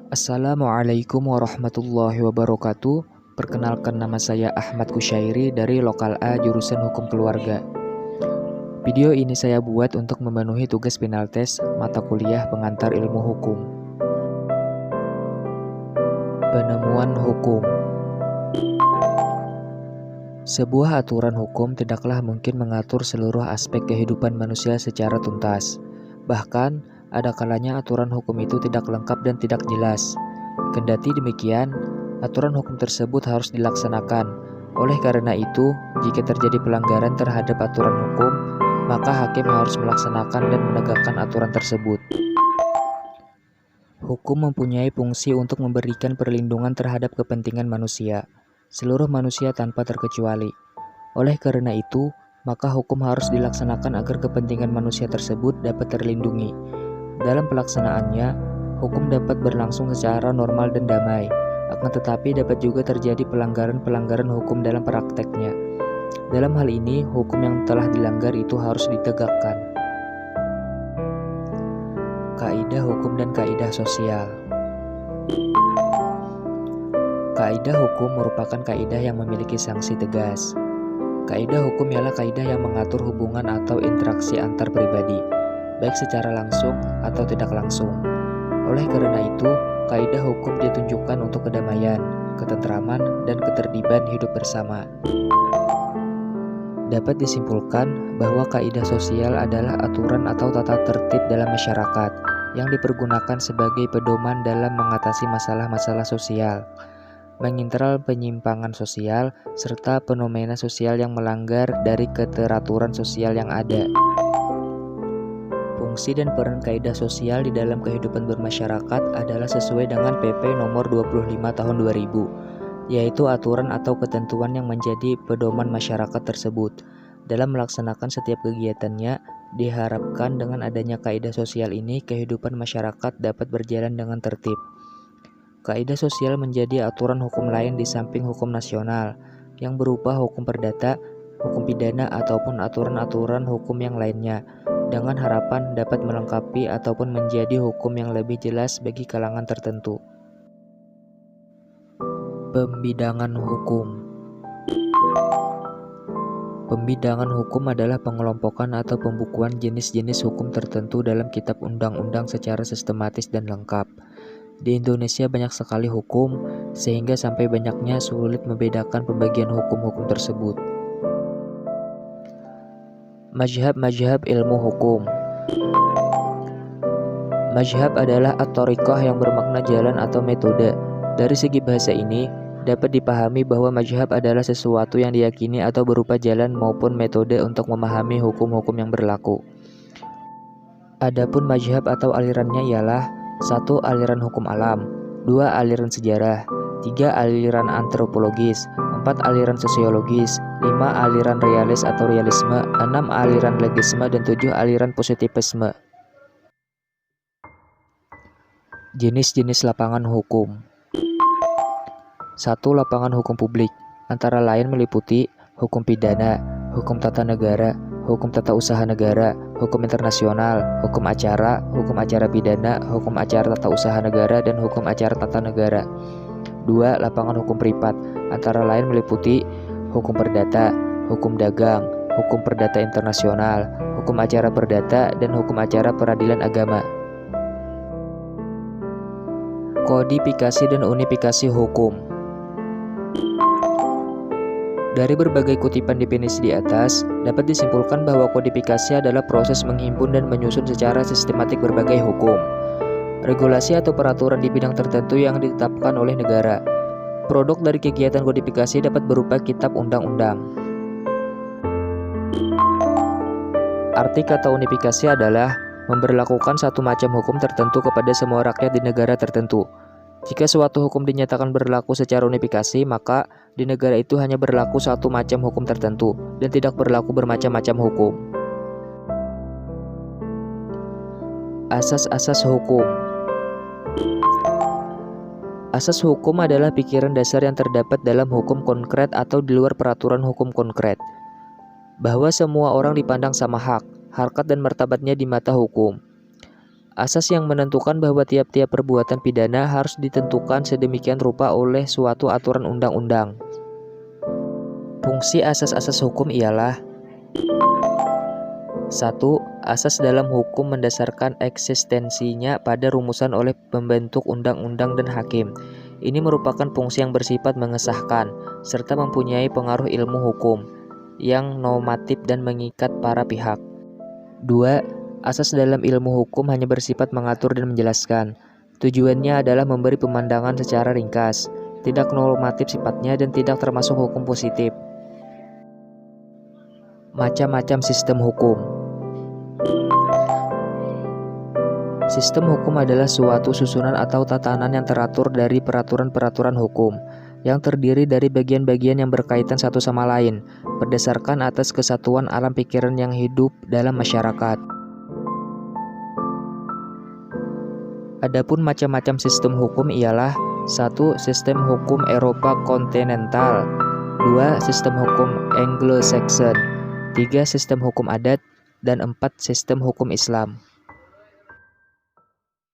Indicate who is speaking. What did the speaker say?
Speaker 1: Assalamualaikum warahmatullahi wabarakatuh. Perkenalkan, nama saya Ahmad Kusyairi dari Lokal A jurusan Hukum Keluarga. Video ini saya buat untuk memenuhi tugas final tes mata kuliah pengantar ilmu hukum. Penemuan hukum. Sebuah aturan hukum tidaklah mungkin mengatur seluruh aspek kehidupan manusia secara tuntas. Bahkan, ada kalanya aturan hukum itu tidak lengkap dan tidak jelas. Kendati demikian, aturan hukum tersebut harus dilaksanakan. Oleh karena itu, jika terjadi pelanggaran terhadap aturan hukum, maka hakim harus melaksanakan dan menegakkan aturan tersebut. Hukum mempunyai fungsi untuk memberikan perlindungan terhadap kepentingan manusia, seluruh manusia tanpa terkecuali. Oleh karena itu, maka hukum harus dilaksanakan agar kepentingan manusia tersebut dapat terlindungi. Dalam pelaksanaannya, hukum dapat berlangsung secara normal dan damai, akan tetapi dapat juga terjadi pelanggaran-pelanggaran hukum dalam prakteknya. Dalam hal ini, hukum yang telah dilanggar itu harus ditegakkan. Kaidah hukum dan kaidah sosial. Kaidah hukum merupakan kaidah yang memiliki sanksi tegas. Kaidah hukum ialah kaidah yang mengatur hubungan atau interaksi antar pribadi, baik secara langsung atau tidak langsung. Oleh karena itu, kaidah hukum ditunjukkan untuk kedamaian, ketentraman, dan ketertiban hidup bersama. Dapat disimpulkan bahwa kaidah sosial adalah aturan atau tata tertib dalam masyarakat yang dipergunakan sebagai pedoman dalam mengatasi masalah-masalah sosial, menginteral penyimpangan sosial, serta fenomena sosial yang melanggar dari keteraturan sosial yang ada. Fungsi dan peran kaidah sosial di dalam kehidupan bermasyarakat adalah sesuai dengan PP nomor 25 tahun 2000, yaitu aturan atau ketentuan yang menjadi pedoman masyarakat tersebut. Dalam melaksanakan setiap kegiatannya, diharapkan dengan adanya kaidah sosial ini, kehidupan masyarakat dapat berjalan dengan tertib. Kaidah sosial menjadi aturan hukum lain di samping hukum nasional, yang berupa hukum perdata, hukum pidana, ataupun aturan-aturan hukum yang lainnya, dengan harapan dapat melengkapi ataupun menjadi hukum yang lebih jelas bagi kalangan tertentu. Pembidangan hukum. Pembidangan hukum adalah pengelompokan atau pembukuan jenis-jenis hukum tertentu dalam kitab undang-undang secara sistematis dan lengkap. Di Indonesia banyak sekali hukum, sehingga sampai banyaknya sulit membedakan pembagian hukum-hukum tersebut. Mazhab-mazhab ilmu hukum. Mazhab adalah at-thariqah yang bermakna jalan atau metode. Dari segi bahasa ini, dapat dipahami bahwa mazhab adalah sesuatu yang diyakini atau berupa jalan maupun metode untuk memahami hukum-hukum yang berlaku. Adapun mazhab atau alirannya ialah 1. Aliran hukum alam, 2. Aliran sejarah, 3. Aliran antropologis, 4. Aliran sosiologis, 5. Aliran realis atau realisme, 6. Aliran legisme, dan 7. Aliran positivisme. Jenis-jenis lapangan hukum. 1. Lapangan hukum publik, antara lain meliputi hukum pidana, hukum tata negara, hukum tata usaha negara, hukum internasional, hukum acara pidana, hukum acara tata usaha negara, dan hukum acara tata negara. 2. Lapangan hukum privat, antara lain meliputi hukum perdata, hukum dagang, hukum perdata internasional, hukum acara perdata, dan hukum acara peradilan agama. Kodifikasi dan unifikasi hukum. Dari berbagai kutipan definisi di atas, dapat disimpulkan bahwa kodifikasi adalah proses menghimpun dan menyusun secara sistematik berbagai hukum, regulasi atau peraturan di bidang tertentu yang ditetapkan oleh negara. Produk dari kegiatan kodifikasi dapat berupa kitab undang-undang. Arti kata unifikasi adalah memberlakukan satu macam hukum tertentu kepada semua rakyat di negara tertentu. Jika suatu hukum dinyatakan berlaku secara unifikasi, maka di negara itu hanya berlaku satu macam hukum tertentu dan tidak berlaku bermacam-macam hukum. Asas-asas hukum. Asas hukum adalah pikiran dasar yang terdapat dalam hukum konkret atau di luar peraturan hukum konkret, bahwa semua orang dipandang sama hak, harkat dan martabatnya di mata hukum. Asas yang menentukan bahwa tiap-tiap perbuatan pidana harus ditentukan sedemikian rupa oleh suatu aturan undang-undang. Fungsi asas-asas hukum ialah 1. Asas dalam hukum mendasarkan eksistensinya pada rumusan oleh pembentuk undang-undang dan hakim. Ini merupakan fungsi yang bersifat mengesahkan, serta mempunyai pengaruh ilmu hukum, yang normatif dan mengikat para pihak. 2. Asas dalam ilmu hukum hanya bersifat mengatur dan menjelaskan. Tujuannya adalah memberi pemandangan secara ringkas, tidak normatif sifatnya dan tidak termasuk hukum positif. Macam-macam sistem hukum. Sistem hukum adalah suatu susunan atau tatanan yang teratur dari peraturan-peraturan hukum, yang terdiri dari bagian-bagian yang berkaitan satu sama lain, berdasarkan atas kesatuan alam pikiran yang hidup dalam masyarakat. Adapun macam-macam sistem hukum ialah 1. Sistem hukum Eropa kontinental, 2. Sistem hukum Anglo-Saxon, 3. Sistem hukum adat, dan 4. Sistem hukum Islam.